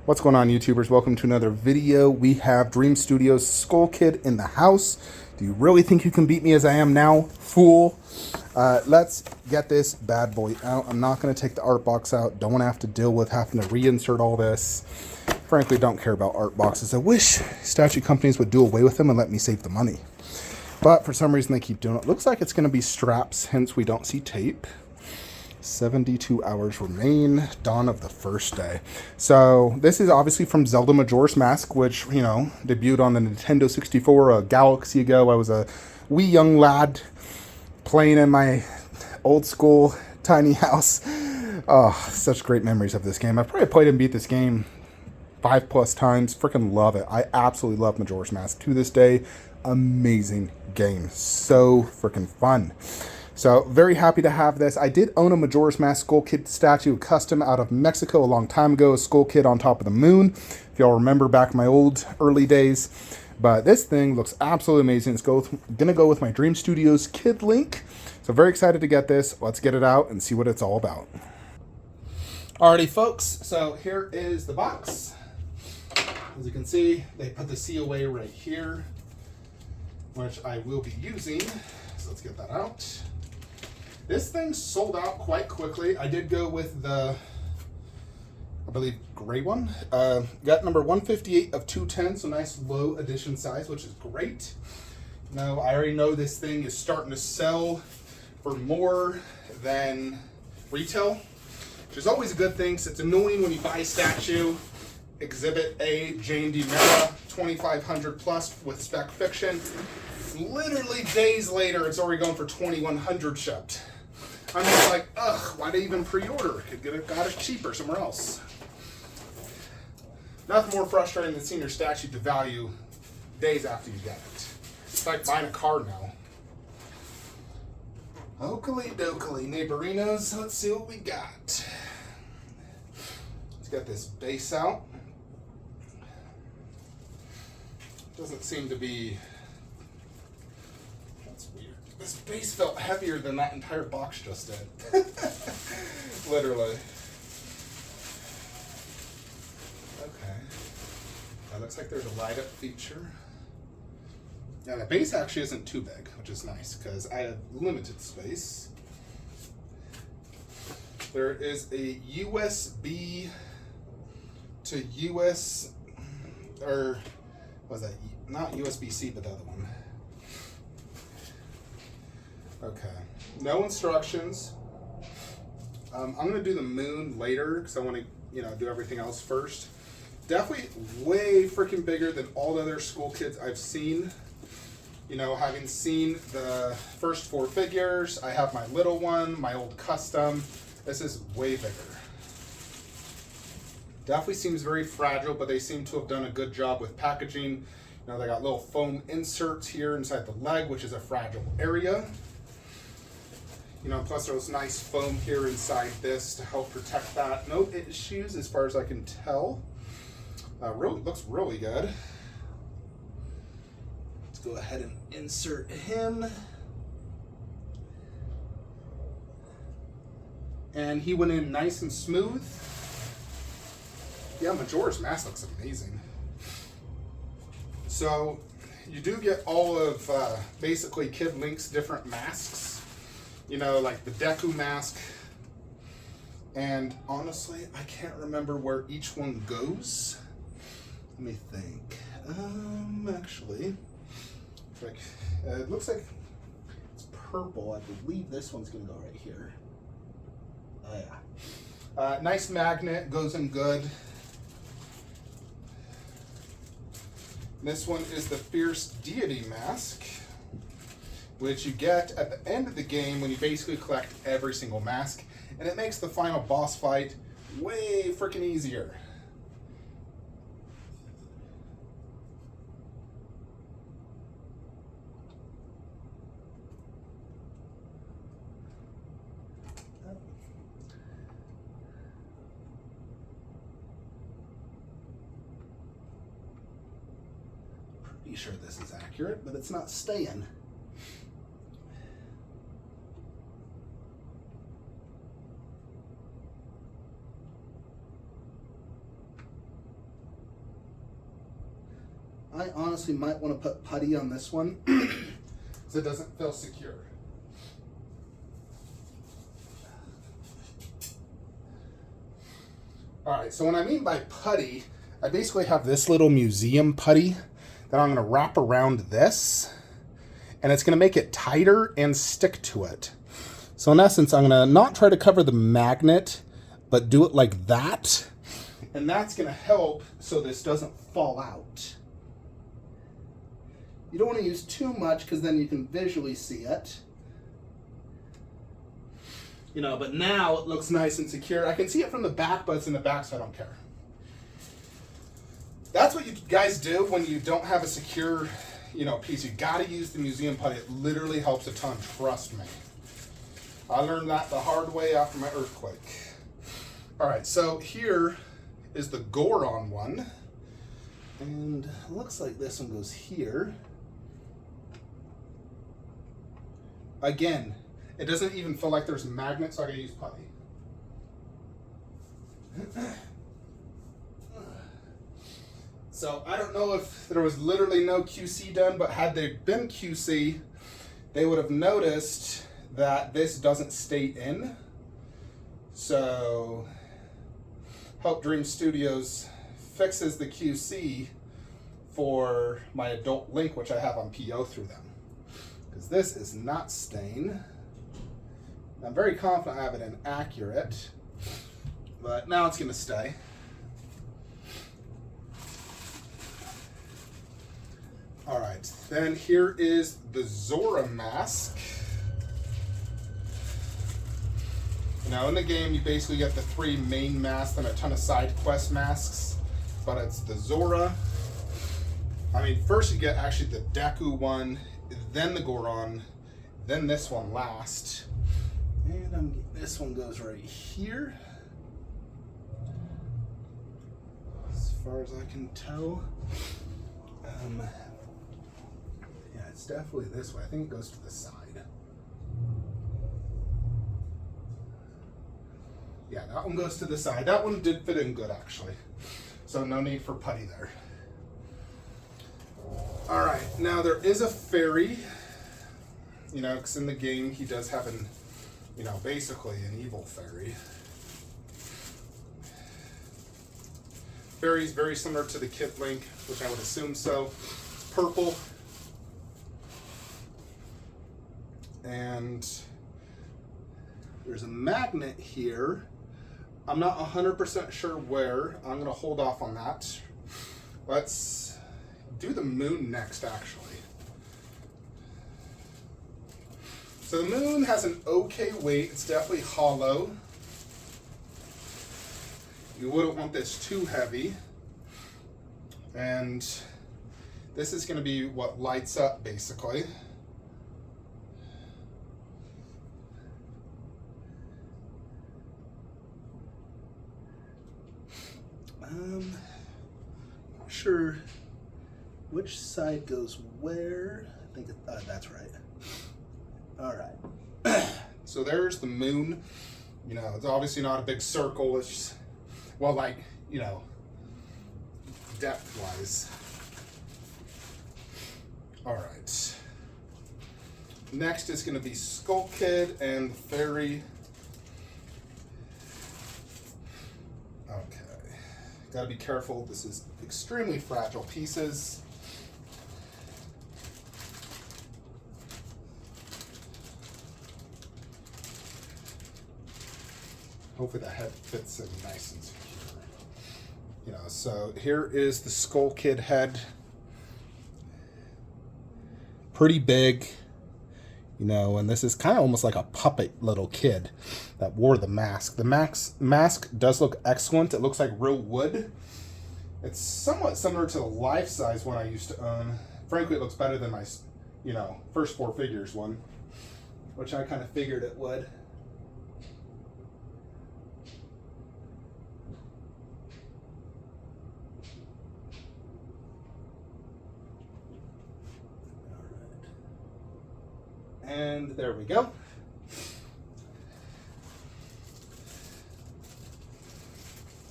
What's going on, YouTubers? Welcome to another video. We have Dream Studios Skull Kid in the house. Do you really think you can beat me as I am now, fool? Let's get this bad boy out. I'm not going to take the art box out. Don't want to have to deal with having to reinsert all this. Frankly, don't care about art boxes. I wish statue companies would do away with them and let me save the money. But for some reason, they keep doing it. Looks like it's going to be straps, hence we don't see tape. 72 hours remain, dawn of the first day. So this is obviously from Zelda Majora's Mask, which, you know, debuted on the Nintendo 64 a galaxy ago. I was a wee young lad playing in my old school tiny house. Oh, such great memories of this game. I've probably played and beat this game 5+ times. Freaking love it. I absolutely love Majora's Mask to this day. Amazing game. So freaking fun. So, very happy to have this. I did own a Majora's Mask Skull Kid statue custom out of Mexico a long time ago, a Skull Kid on top of the moon, if y'all remember back in my old early days. But this thing looks absolutely amazing. It's going to go with my Dream Studios Kid Link. So, very excited to get this. Let's get it out and see what it's all about. Alrighty, folks. So, here is the box. As you can see, they put the COA right here, which I will be using. So, let's get that out. This thing sold out quite quickly. I did go with the, I believe, gray one. Got number 158 of 210, so nice low edition size, which is great. Now, I already know this thing is starting to sell for more than retail, which is always a good thing, because it's annoying when you buy a statue, Exhibit A, J&D Mera, 2,500 plus with spec fiction. Literally days later, it's already going for 2,100 shipped. I'm just like, ugh, why'd I even pre-order? Could got it cheaper somewhere else. Nothing more frustrating than seeing your statue devalue days after you get it. It's like buying a car now. Oakley dokley, neighborinos. Let's see what we got. Let's get this base out. Doesn't seem to be... This base felt heavier than that entire box just did. Literally. Okay. That looks like there's a light up feature. Yeah, the base actually isn't too big, which is nice because I have limited space. There is a USB to US, or what was that? Not USB-C, but the other one. Okay, no instructions. I'm gonna do the moon later because I want to, do everything else first. Definitely way freaking bigger than all the other Skull Kids I've seen. Having seen the first 4 figures, I have my little one, my old custom. This is way bigger. Definitely seems very fragile, but they seem to have done a good job with packaging. They got little foam inserts here inside the leg, which is a fragile area. Plus there's nice foam here inside this to help protect that. No issues as far as I can tell. Really looks really good. Let's go ahead and insert him. And he went in nice and smooth. Yeah, Majora's Mask looks amazing. So you do get all of basically Kid Link's different masks. Like the Deku mask. And honestly, I can't remember where each one goes. Let me think. Actually, it looks like it's purple. I believe this one's gonna go right here. Oh yeah. Nice magnet, goes in good. This one is the Fierce Deity mask, which you get at the end of the game when you basically collect every single mask, and it makes the final boss fight way freaking easier. Pretty sure this is accurate, but it's not staying. I honestly might want to put putty on this one so it doesn't feel secure. All right, so what I mean by putty, I basically have this little museum putty that I'm going to wrap around this, and it's going to make it tighter and stick to it. So in essence, I'm going to not try to cover the magnet, but do it like that, and that's going to help so this doesn't fall out. You don't want to use too much because then you can visually see it. You know, but now it looks nice and secure. I can see it from the back, but it's in the back, so I don't care. That's what you guys do when you don't have a secure, you know, piece. You gotta use the museum putty. It literally helps a ton, trust me. I learned that the hard way after my earthquake. All right, so here is the Goron one. And it looks like this one goes here. Again, it doesn't even feel like there's magnets, so I gotta use putty. So I don't know if there was literally no QC done, but had there been QC, they would have noticed that this doesn't stay in. So Hope Dream Studios fixes the QC for my adult Link, which I have on PO through them. Because this is not staying. I'm very confident I have it in accurate, but now it's going to stay. All right, then here is the Zora mask. Now in the game, you basically get the 3 main masks and a ton of side quest masks, but it's the Zora. I mean, first you get actually the Deku one, then the Goron, then this one last. And this one goes right here, as far as I can tell. Yeah, it's definitely this way. I think it goes to the side. Yeah, that one goes to the side. That one did fit in good, actually. So no need for putty there. All right, now there is a fairy. You know, because in the game he does have an, you know, basically an evil fairy. Fairy's very similar to the Kid Link, which I would assume so. It's purple. And there's a magnet here. I'm not 100% sure where. I'm going to hold off on that. Let's do the moon next, actually. So the moon has an okay weight. It's definitely hollow. You wouldn't want this too heavy. And this is going to be what lights up, basically. Not sure which side goes where. I think that's right. All right. So there's the moon. You know, it's obviously not a big circle. It's just, well, like, you know, depth-wise. All right. Next is going to be Skull Kid and the Fairy. Okay. Gotta be careful. This is extremely fragile pieces. Hopefully the head fits in nice and secure. You know, so here is the Skull Kid head. Pretty big, you know, and this is kind of almost like a puppet little kid that wore the mask. The mask does look excellent. It looks like real wood. It's somewhat similar to the life-size one I used to own. Frankly, it looks better than my, you know, first 4 figures one, which I kind of figured it would. And there we go.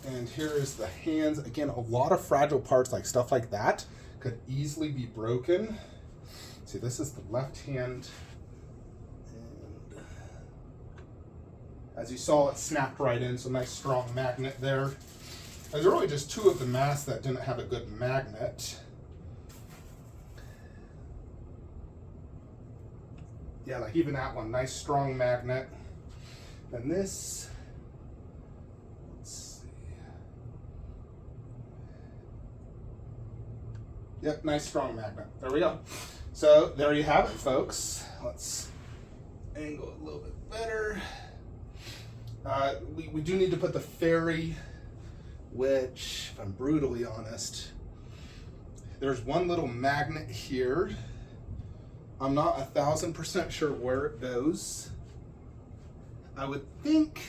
And here is the hands. Again, a lot of fragile parts, like stuff like that, could easily be broken. See, this is the left hand. And as you saw, it snapped right in, so nice strong magnet there. There's really just two of the masks that didn't have a good magnet. Yeah, like even that one, nice strong magnet. And this, let's see. Yep, nice strong magnet. There we go. So there you have it, folks. Let's angle it a little bit better. We do need to put the fairy, which, if I'm brutally honest, there's one little magnet here. I'm not 1,000% sure where it goes. I would think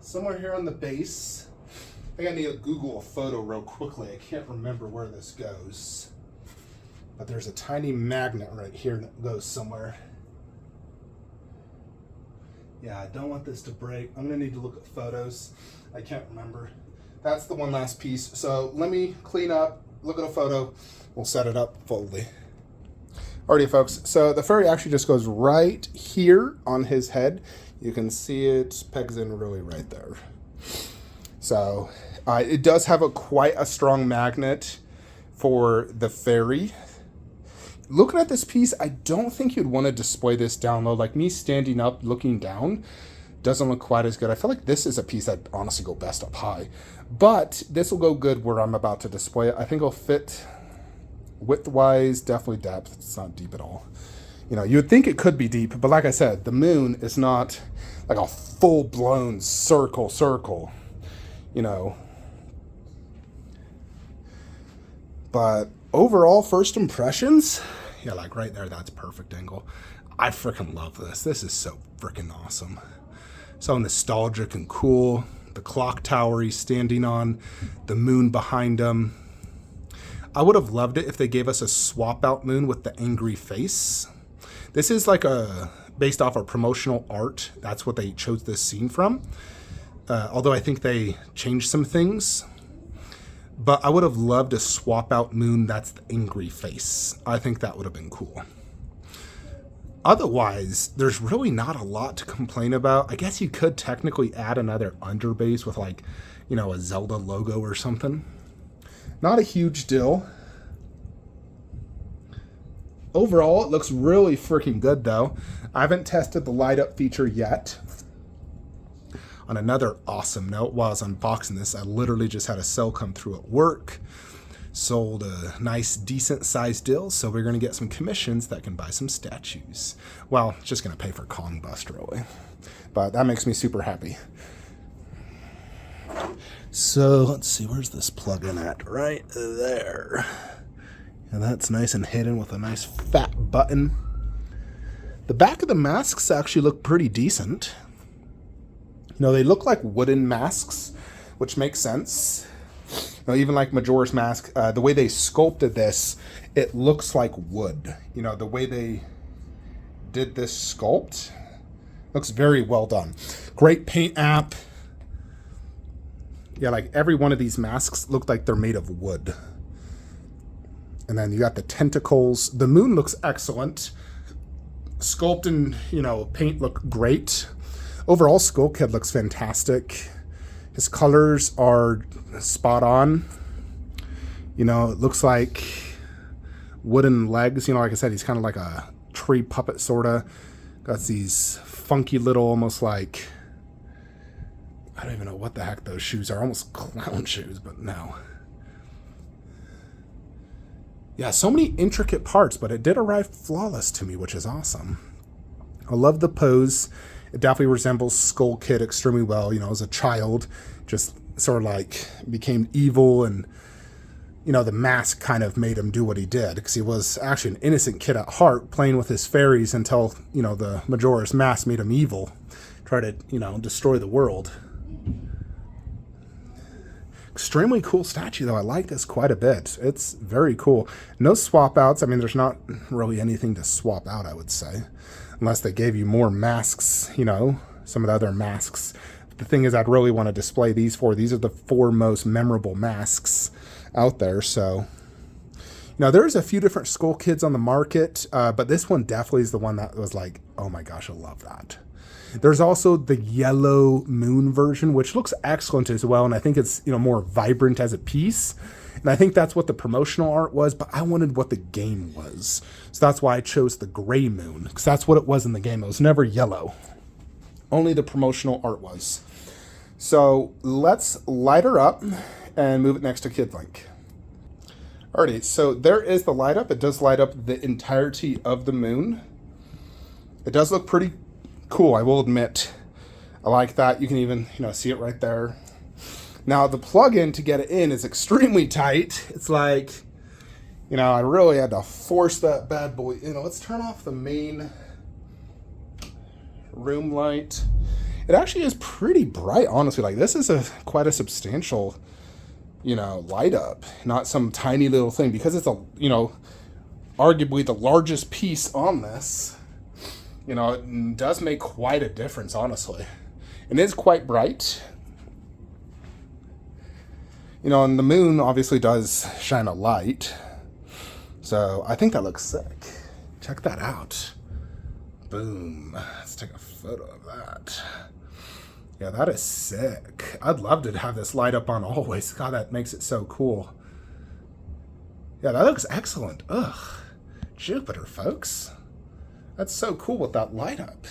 somewhere here on the base. I think I need to Google a photo real quickly. I can't remember where this goes. But there's a tiny magnet right here that goes somewhere. Yeah, I don't want this to break. I'm gonna need to look at photos. I can't remember. That's the one last piece. So let me clean up, look at a photo. We'll set it up fully. Alrighty, folks. So the fairy actually just goes right here on his head. You can see it pegs in really right there. So it does have quite a strong magnet for the fairy. Looking at this piece, I don't think you'd want to display this down low. Like me standing up, looking down, doesn't look quite as good. I feel like this is a piece that honestly go best up high. But this will go good where I'm about to display it. I think it'll fit width-wise, definitely depth. It's not deep at all. You know, you would think it could be deep, but like I said, the moon is not like a full-blown circle, you know. But overall, first impressions, yeah, like right there, that's perfect angle. I freaking love this. This is so freaking awesome. So nostalgic and cool. The clock tower he's standing on, the moon behind him. I would have loved it if they gave us a swap out moon with the angry face. This is like based off of promotional art. That's what they chose this scene from. Although I think they changed some things. But I would have loved a swap out moon that's the angry face. I think that would have been cool. Otherwise, there's really not a lot to complain about. I guess you could technically add another underbase with like, you know, a Zelda logo or something. Not a huge deal. Overall, it looks really freaking good though. I haven't tested the light up feature yet. On another awesome note, while I was unboxing this, I literally just had a sale come through at work. Sold a nice, decent sized deal, so we're going to get some commissions that can buy some statues. Well, just going to pay for Kong Bust, really. But that makes me super happy. So, let's see, where's this plug-in at? Right there. And that's nice and hidden with a nice fat button. The back of the masks actually look pretty decent. You know, they look like wooden masks, which makes sense. You know, even like Majora's mask, the way they sculpted this, it looks like wood. You know, the way they did this sculpt looks very well done. Great paint app. Yeah, like every one of these masks look like they're made of wood. And then you got the tentacles. The moon looks excellent. Sculpt and, you know, paint look great. Overall, Skull Kid looks fantastic. His colors are spot on. You know, it looks like wooden legs. You know, like I said, he's kind of like a tree puppet, sort of. Got these funky little, almost like, I don't even know what the heck those shoes are. Almost clown shoes, but no. Yeah, so many intricate parts, but it did arrive flawless to me, which is awesome. I love the pose. It definitely resembles Skull Kid extremely well. You know, as a child, just sort of like became evil, and, you know, the mask kind of made him do what he did, because he was actually an innocent kid at heart, playing with his fairies until, you know, the Majora's mask made him evil, try to, you know, destroy the world. Extremely cool statue, though. I like this quite a bit. It's very cool. No swap outs. I mean, there's not really anything to swap out, I would say. Unless they gave you more masks, you know, some of the other masks the thing is I'd really want to display these four. These are the four most memorable masks out there. So, now there's a few different Skull Kids on the market, but this one definitely is the one that was like, oh my gosh, I love that. There's also the yellow moon version, which looks excellent as well. And I think it's, more vibrant as a piece. And I think that's what the promotional art was, but I wanted what the game was. So that's why I chose the gray moon, because that's what it was in the game. It was never yellow. Only the promotional art was. So let's light her up and move it next to Kid Link. Alrighty, so there is the light up. It does light up the entirety of the moon. It does look pretty cool, I will admit. I like that. You can even, see it right there. Now, the plug-in to get it in is extremely tight. It's like, I really had to force that bad boy in. Let's turn off the main room light. It actually is pretty bright, honestly. Like, this is quite a substantial, light up. Not some tiny little thing. Because it's arguably the largest piece on this. It does make quite a difference, honestly. It is quite bright. And the moon obviously does shine a light. So I think that looks sick. Check that out. Boom. Let's take a photo of that. Yeah, that is sick. I'd love to have this light up on always. God, that makes it so cool. Yeah, that looks excellent. Ugh. Jupiter, folks. That's so cool with that light up.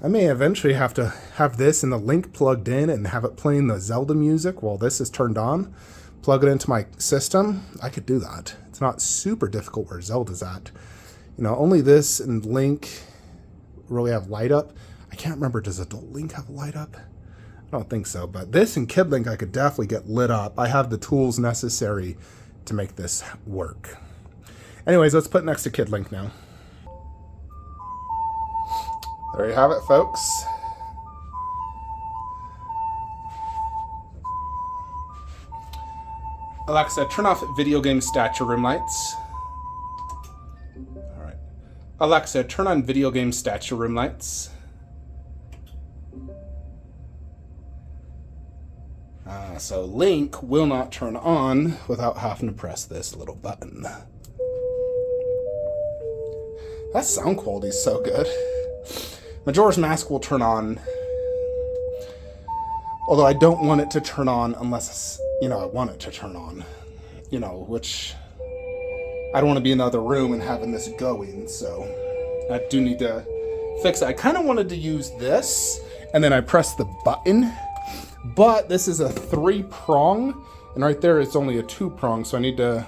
I may eventually have to have this and the Link plugged in and have it playing the Zelda music while this is turned on. Plug it into my system. I could do that. It's not super difficult where Zelda's at. Only this and Link really have light up. I can't remember, does Adult Link have light up? I don't think so, but this and Kid Link I could definitely get lit up. I have the tools necessary to make this work. Anyways, let's put it next to Kid Link now. There you have it, folks. Alexa, turn off video game statue room lights. All right. Alexa, turn on video game statue room lights. So Link will not turn on without having to press this little button. That sound quality is so good. Majora's Mask will turn on, although I don't want it to turn on unless, I want it to turn on, which I don't want to be in another room and having this going, so I do need to fix it. I kind of wanted to use this, and then I press the button, but this is a 3-prong, and right there it's only a 2-prong, so I need to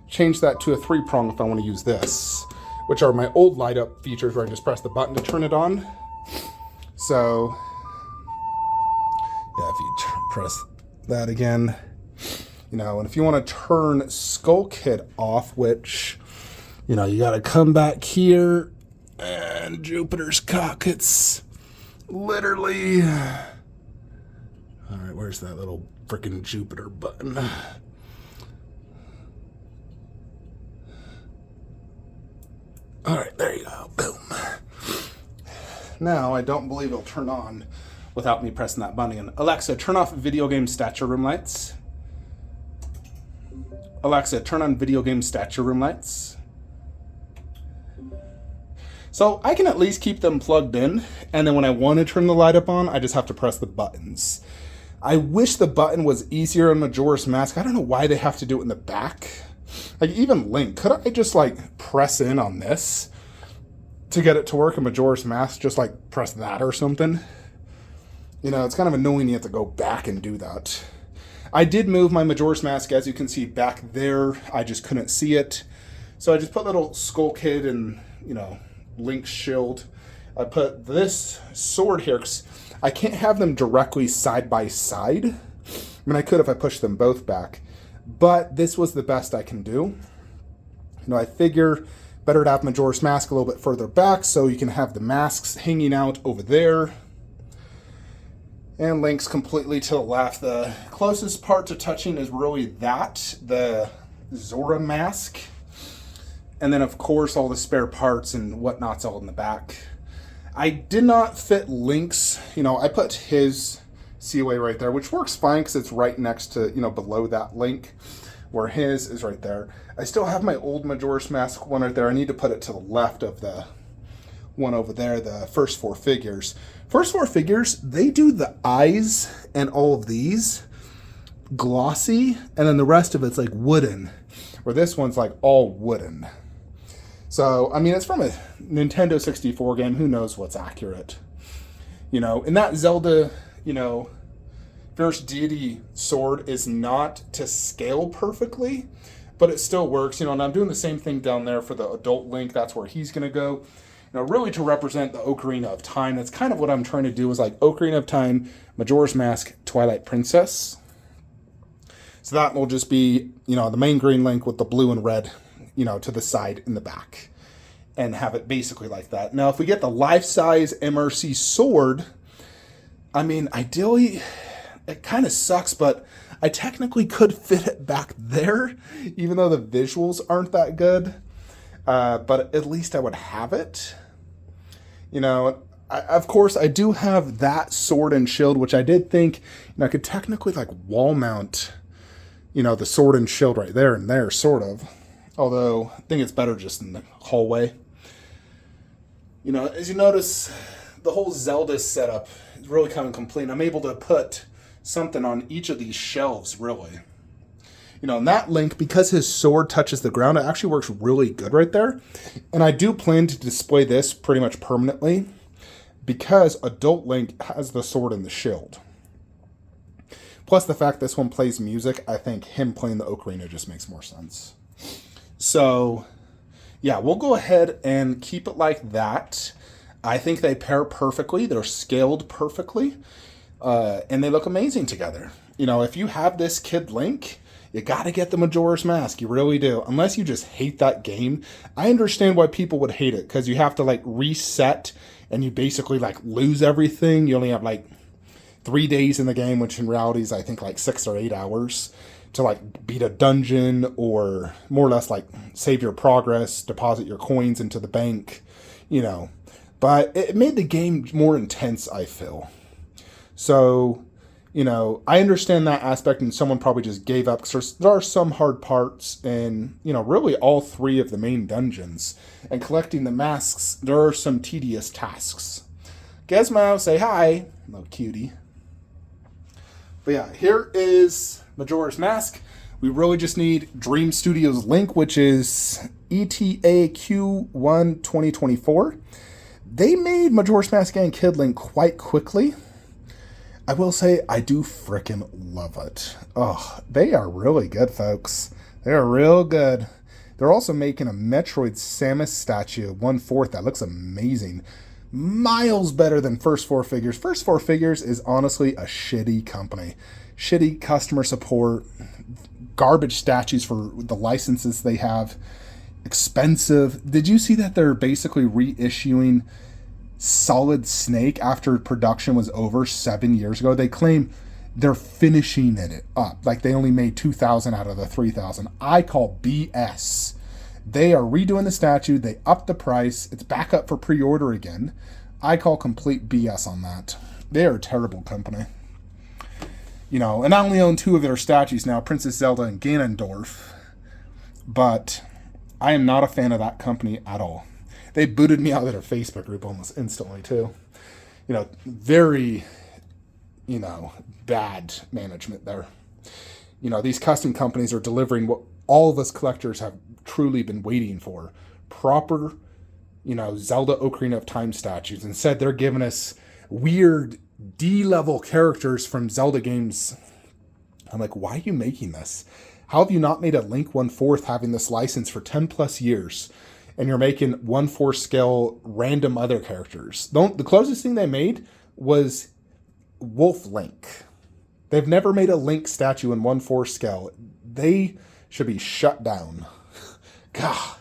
change that to a 3-prong if I want to use this, which are my old light up features where I just press the button to turn it on. So, yeah, if you press that again, and if you want to turn Skull Kid off, which, you got to come back here, and Jupiter's cock, it's literally, all right, where's that little freaking Jupiter button? All right, there you go. Boom. Now, I don't believe it'll turn on without me pressing that button again. Alexa, turn off video game statue room lights. Alexa, turn on video game statue room lights. So I can at least keep them plugged in, and then when I want to turn the light up on, I just have to press the buttons. I wish the button was easier on Majora's Mask. I don't know why they have to do it in the back. Like, even Link, could I just, press in on this to get it to work in Majora's Mask? Just, press that or something? It's kind of annoying you have to go back and do that. I did move my Majora's Mask, as you can see, back there. I just couldn't see it. So I just put little Skull Kid and, Link's shield. I put this sword here, because I can't have them directly side by side. I mean, I could if I pushed them both back. But this was the best I can do. I figure better to have Majora's Mask a little bit further back so you can have the masks hanging out over there. And Link's completely to the left. The closest part to touching is really the Zora mask. And then, of course, all the spare parts and whatnot's all in the back. I did not fit Link's, I put his COA right there, which works fine because it's right next to, below that Link, where his is right there. I still have my old Majora's Mask one right there. I need to put it to the left of the one over there, the first four figures. First four figures, they do the eyes and all of these glossy, and then the rest of it's like wooden, where this one's like all wooden. So, I mean, it's from a Nintendo 64 game. Who knows what's accurate? And that Zelda, Fierce Deity sword is not to scale perfectly, but it still works, and I'm doing the same thing down there for the adult Link. That's where he's going to go, really to represent the Ocarina of Time. That's kind of what I'm trying to do, is like Ocarina of Time, Majora's Mask, Twilight Princess. So that will just be, the main green Link with the blue and red, to the side in the back, and have it basically like that. Now, if we get the life-size MRC sword, I mean, ideally, it kind of sucks, but I technically could fit it back there, even though the visuals aren't that good. But at least I would have it. Of course, I do have that sword and shield, which I did think, I could technically like wall mount, the sword and shield right there and there, sort of. Although, I think it's better just in the hallway. As you notice, the whole Zelda setup is really kind of complete. I'm able to put something on each of these shelves, really. And that Link, because his sword touches the ground, it actually works really good right there. And I do plan to display this pretty much permanently, because Adult Link has the sword and the shield. Plus the fact this one plays music, I think him playing the ocarina just makes more sense. So, yeah, we'll go ahead and keep it like that. I think they pair perfectly. They're scaled perfectly. And they look amazing together. If you have this Kid Link, you got to get the Majora's Mask. You really do. Unless you just hate that game. I understand why people would hate it, because you have to like reset and you basically like lose everything. You only have like 3 days in the game, which in reality is I think like 6 or 8 hours to like beat a dungeon, or more or less like save your progress, deposit your coins into the bank, But it made the game more intense, I feel. So, I understand that aspect, and someone probably just gave up, because there are some hard parts in, really all 3 of the main dungeons. And collecting the masks, there are some tedious tasks. Gizmo, say hi. Little cutie. But yeah, here is Majora's Mask. We really just need Dream Studios Link, which is ETA Q1 2024. They made Majora's Mask and Kid Link quite quickly. I will say, I do frickin' love it. Oh, they are really good, folks. They are real good. They're also making a Metroid Samus statue, 1/4. That looks amazing. Miles better than First Four Figures. First Four Figures is honestly a shitty company. Shitty customer support, garbage statues for the licenses they have, expensive. Did you see that they're basically reissuing Solid Snake after production was over 7 years ago? They claim they're finishing it up. Like they only made 2,000 out of the 3,000. I call BS. They are redoing the statue. They upped the price. It's back up for pre-order again. I call complete BS on that. They are a terrible company. And I only own 2 of their statues now, Princess Zelda and Ganondorf. But I am not a fan of that company at all. They booted me out of their Facebook group almost instantly, too. Very, bad management there. These custom companies are delivering what all of us collectors have truly been waiting for. Proper, Zelda Ocarina of Time statues. Instead, they're giving us weird D-level characters from Zelda games. I'm like, why are you making this? How have you not made a Link 1/4 having this license for 10 plus years? And you're making 1/4 scale random other characters. The closest thing they made was Wolf Link. They've never made a Link statue in 1/4 scale. They should be shut down. God.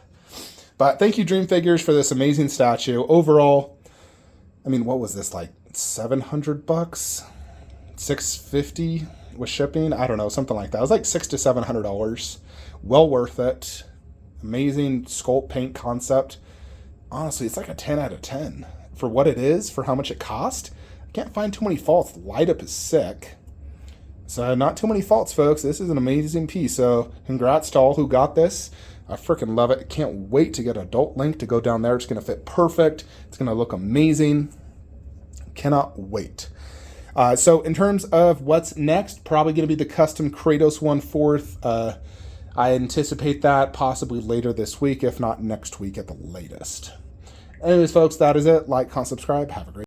But thank you, Dream Figures, for this amazing statue. Overall, what was this, like $700? $650 with shipping? I don't know, something like that. It was like $600 to $700. Well worth it. Amazing sculpt paint concept. Honestly, it's like a 10 out of 10. for what it is, for how much it cost. I can't find too many faults. Light up is sick. So not too many faults, folks. This is an amazing piece. So congrats to all who got this. I freaking love it. Can't wait to get adult link to go down there. It's going to fit perfect. It's going to look amazing. Cannot wait. So in terms of what's next, probably going to be the custom Kratos 1/4. I anticipate that possibly later this week, if not next week at the latest. Anyways, folks, that is it. Like, comment, subscribe. Have a great